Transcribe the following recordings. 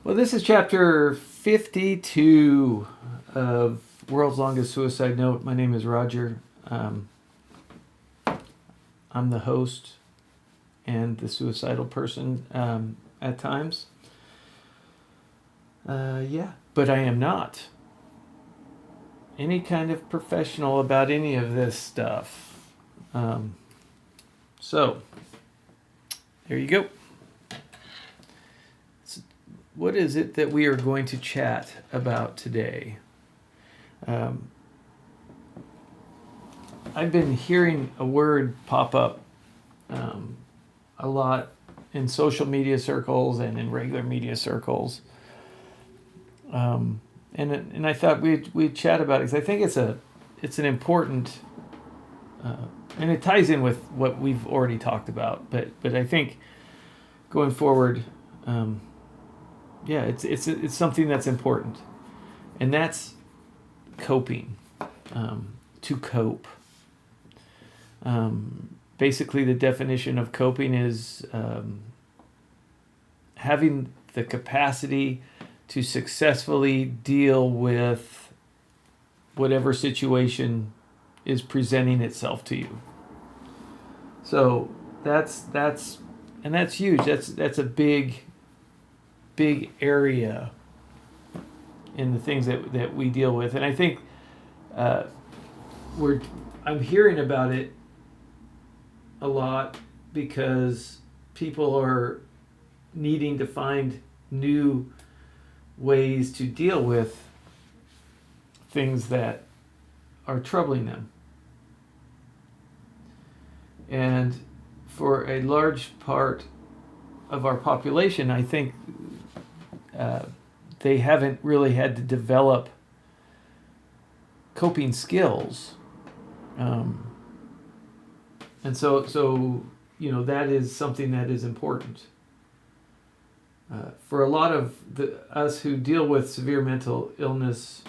Well, this is chapter 52 of World's Longest Suicide Note. My name is Roger. I'm the host and the suicidal person at times. But I am not any kind of professional about any of this stuff. So, there you go. What is it that we are going to chat about today? I've been hearing a word pop up a lot in social media circles and in regular media circles. And I thought we'd chat about it because I think it's an important and it ties in with what we've already talked about. But I think going forward, it's something that's important, and that's coping. To cope. Basically, the definition of coping is having the capacity to successfully deal with whatever situation is presenting itself to you. So that's huge. That's a big area in the things that we deal with, and I think I'm hearing about it a lot because people are needing to find new ways to deal with things that are troubling them. And for a large part of our population, I think they haven't really had to develop coping skills. And so that is something that is important. For a lot of us who deal with severe mental illness,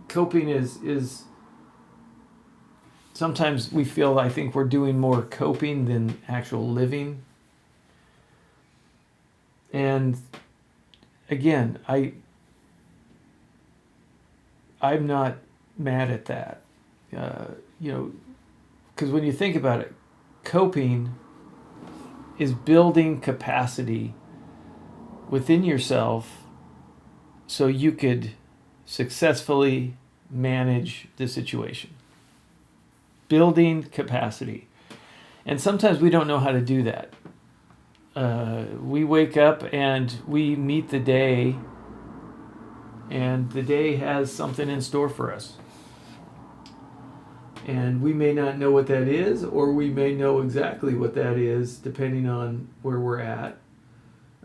coping is sometimes we feel, I think we're doing more coping than actual living. And again, I'm not mad at that. Because when you think about it, coping is building capacity within yourself so you could successfully manage the situation. Building capacity. And sometimes we don't know how to do that. We wake up and we meet the day, and the day has something in store for us. And we may not know what that is, or we may know exactly what that is, depending on where we're at.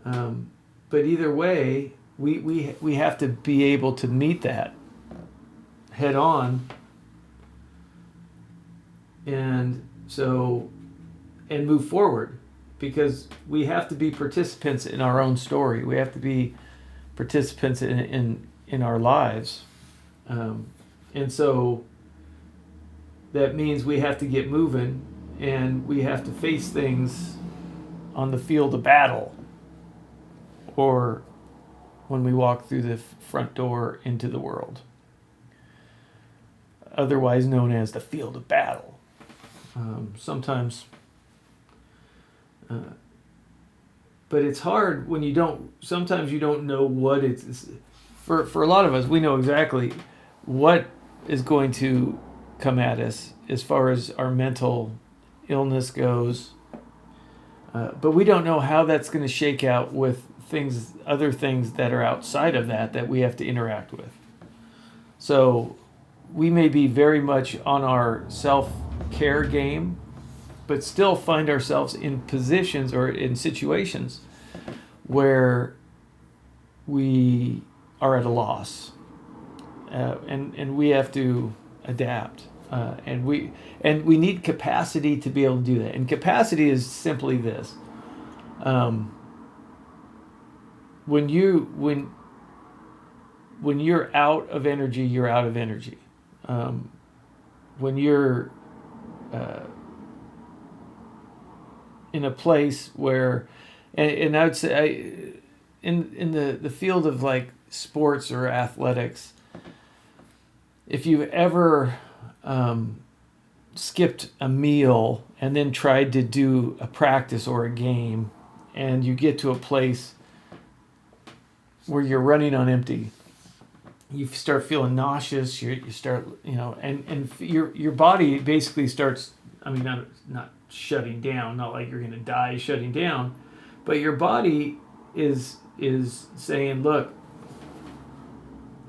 But either way, we have to be able to meet that head on. And move forward, because we have to be participants in our own story. We have to be participants in our lives. And so that means we have to get moving, and we have to face things on the field of battle, or when we walk through the front door into the world, otherwise known as the field of battle. Sometimes, but it's hard when sometimes you don't know what it's, for a lot of us, we know exactly what is going to come at us as far as our mental illness goes, but we don't know how that's going to shake out with other things that are outside of that we have to interact with. So we may be very much on our self-care game, but still find ourselves in positions or in situations where we are at a loss, and we have to adapt, and we need capacity to be able to do that. And capacity is simply this: when you're out of energy, you're out of energy. When you're in a place where, and I would say, in the field of like sports or athletics, if you've ever skipped a meal and then tried to do a practice or a game, and you get to a place where you're running on empty, you start feeling nauseous. You start, and your body basically starts. I mean, not shutting down. Not like you're going to die shutting down, but your body is saying, "Look,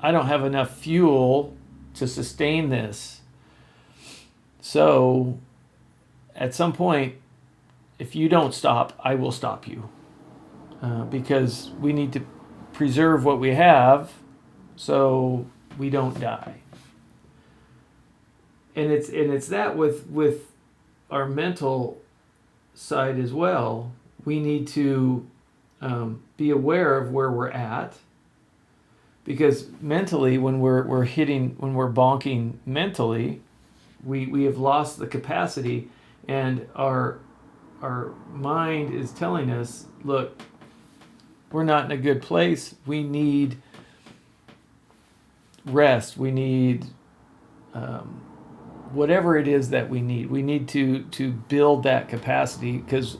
I don't have enough fuel to sustain this." So, at some point, if you don't stop, I will stop you, because we need to preserve what we have, so we don't die. And it's that with our mental side as well. We need to be aware of where we're at, because mentally, when we're bonking mentally, we have lost the capacity, and our mind is telling us, look, we're not in a good place. We need rest. We need whatever it is that we need. We need to build that capacity, because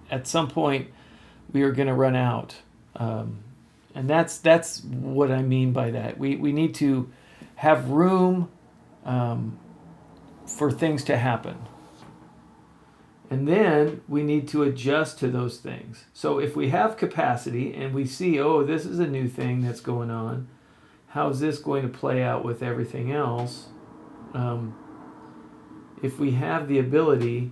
at some point we are going to run out. And that's what I mean by that. We need to have room for things to happen. And then we need to adjust to those things. So if we have capacity and we see, oh, this is a new thing that's going on, how's this going to play out with everything else? If we have the ability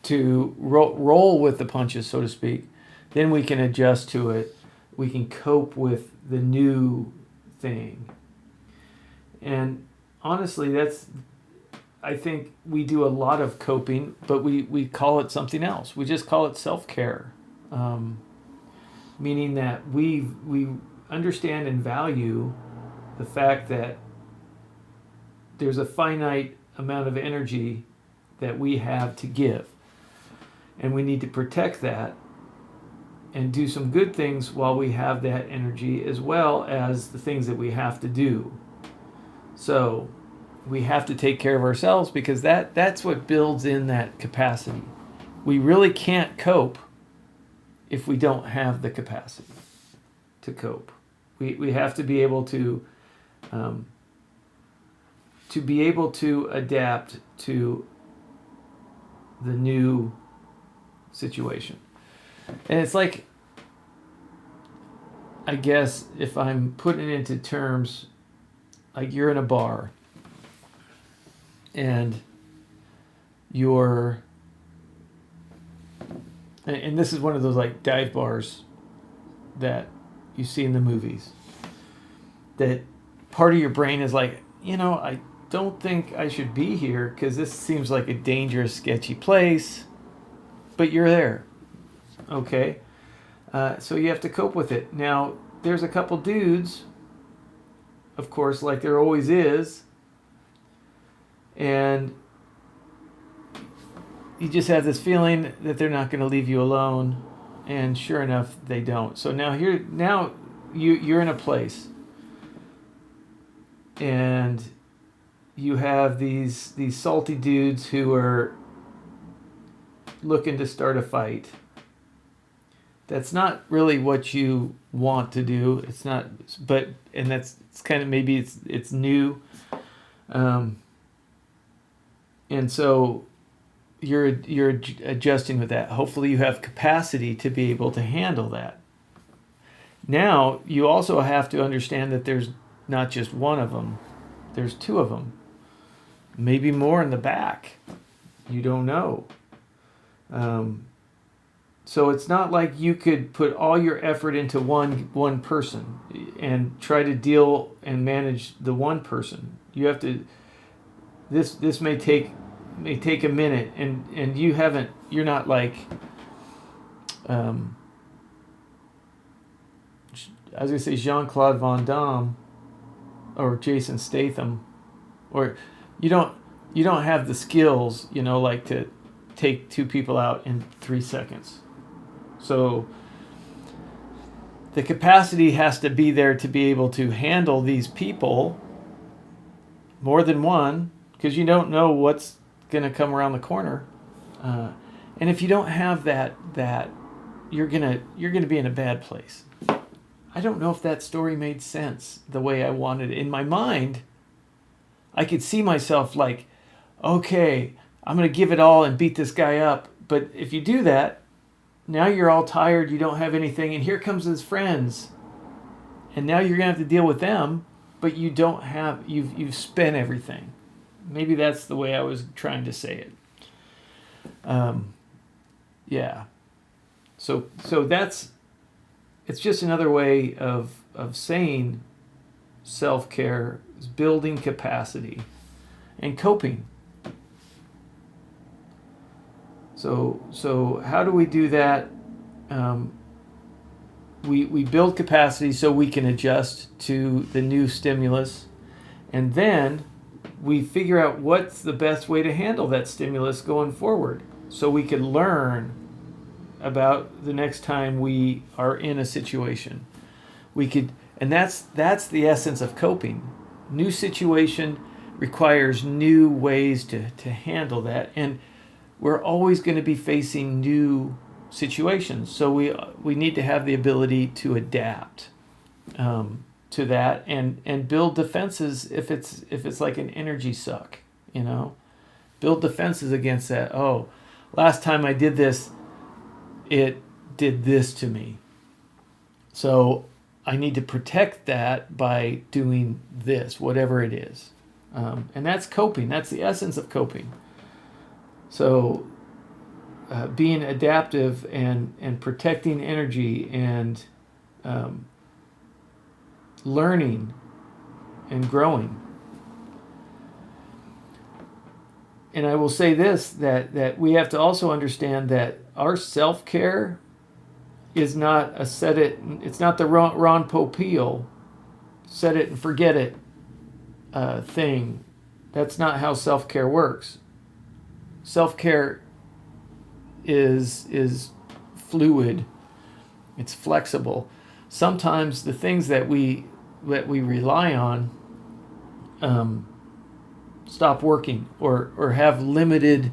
to roll with the punches, so to speak, then we can adjust to it. We can cope with the new thing. And honestly, I think we do a lot of coping, but we call it something else. We just call it self-care, meaning that we understand and value the fact that there's a finite amount of energy that we have to give, and we need to protect that and do some good things while we have that energy, as well as the things that we have to do. So we have to take care of ourselves, because that's what builds in that capacity. We really can't cope if we don't have the capacity to cope. We have to be able to be able to adapt to the new situation. And it's like, I guess if I'm putting it into terms, like you're in a bar and and this is one of those like dive bars that you see in the movies, that part of your brain is like, I don't think I should be here because this seems like a dangerous, sketchy place, but you're there. Okay. So you have to cope with it. Now, there's a couple dudes, of course, like there always is, and you just have this feeling that they're not going to leave you alone, and sure enough, they don't. So now you're in a place, and you have these salty dudes who are looking to start a fight. That's not really what you want to do. It's not, and it's kind of, maybe it's new, and so you're adjusting with that. Hopefully, you have capacity to be able to handle that. Now, you also have to understand that there's not just one of them. There's two of them, maybe more in the back. You don't know. So it's not like you could put all your effort into one person and try to deal and manage the one person. You have to. This may take a minute, and you're not like. I was gonna say Jean-Claude Van Damme or Jason Statham, or you don't have the skills, like to take 2 people out in 3 seconds. So the capacity has to be there to be able to handle these people, more than one, because you don't know what's going to come around the corner. And if you don't have that you're gonna be in a bad place. I don't know if that story made sense the way I wanted it. In my mind, I could see myself like, okay, I'm gonna give it all and beat this guy up. But if you do that, now you're all tired, you don't have anything, and here comes his friends. And now you're gonna have to deal with them, but you don't have, you've spent everything. Maybe that's the way I was trying to say it. Yeah. So that's, it's just another way of saying self-care is building capacity and coping. So how do we do that? We build capacity so we can adjust to the new stimulus, and then we figure out what's the best way to handle that stimulus going forward, so we can learn about the next time we are in a situation. And that's the essence of coping. New situation requires new ways to handle that, and we're always going to be facing new situations. So we need to have the ability to adapt to that and build defenses if it's like an energy suck, build defenses against that. Oh, last time I did this, it did this to me. So I need to protect that by doing this, whatever it is. And that's coping. That's the essence of coping. So being adaptive and protecting energy and learning and growing. And I will say this, that we have to also understand that our self-care is not it's not the Ron Popeil set it and forget it thing. That's not how self-care works. Self-care is fluid. It's flexible. Sometimes the things that we rely on stop working or have limited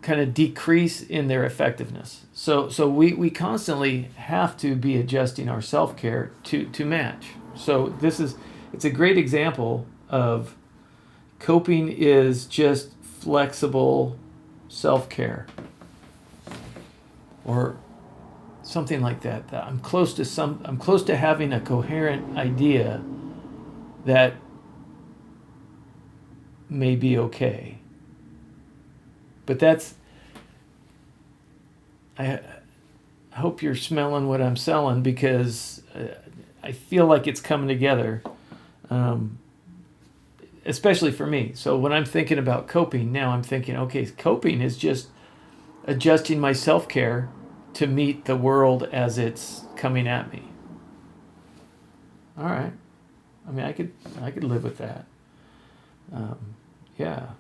kind of decrease in their effectiveness. So we constantly have to be adjusting our self-care to match. So it's a great example of coping is just flexible self-care or something like that. I'm close to having a coherent idea that may be okay. But I hope you're smelling what I'm selling, because I feel like it's coming together, especially for me. So when I'm thinking about coping, now I'm thinking, okay, coping is just adjusting my self-care to meet the world as it's coming at me. All right. I mean, I could live with that. Yeah.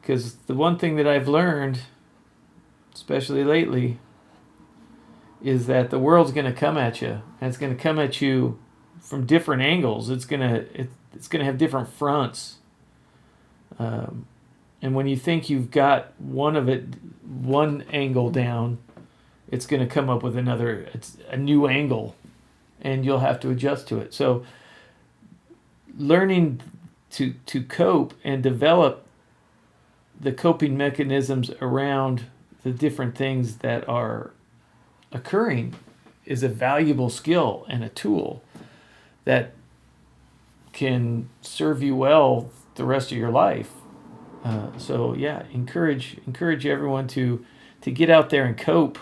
Because the one thing that I've learned, especially lately, is that the world's going to come at you, and it's going to come at you from different angles. It's going to have different fronts. And when you think you've got one angle down, it's going to come up with a new angle, and you'll have to adjust to it. So learning to cope and develop the coping mechanisms around the different things that are occurring is a valuable skill and a tool that can serve you well the rest of your life. So yeah, encourage everyone to get out there and cope.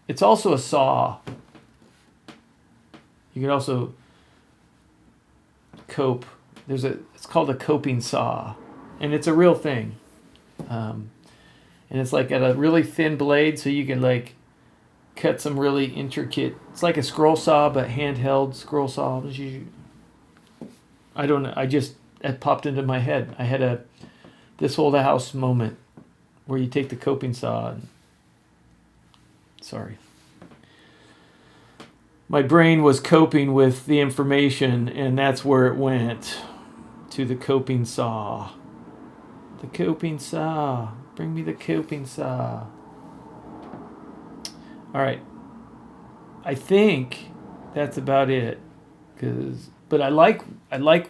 It's also a saw. You can also cope. It's called a coping saw, and it's a real thing. And it's like at a really thin blade, so you can like cut some really intricate. It's like a scroll saw, but handheld scroll saw. I don't know. It popped into my head. I had this hold a house moment where you take the coping saw and, sorry. My brain was coping with the information, and that's where it went, to the coping saw. The coping saw. Bring me the coping saw. All right. I think that's about it. But I like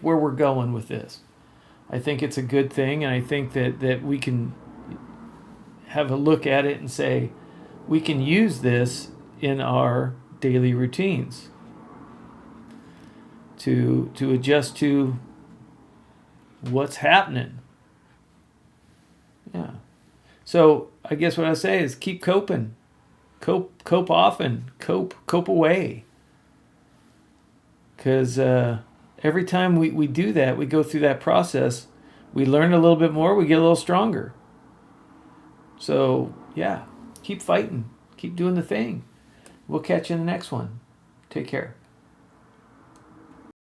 where we're going with this. I think it's a good thing, and I think that we can have a look at it and say we can use this in our daily routines to adjust to what's happening. Yeah. So I guess what I say is keep coping. Cope often. Cope away. Because every time we do that, we go through that process, we learn a little bit more, we get a little stronger. So, yeah, keep fighting. Keep doing the thing. We'll catch you in the next one. Take care.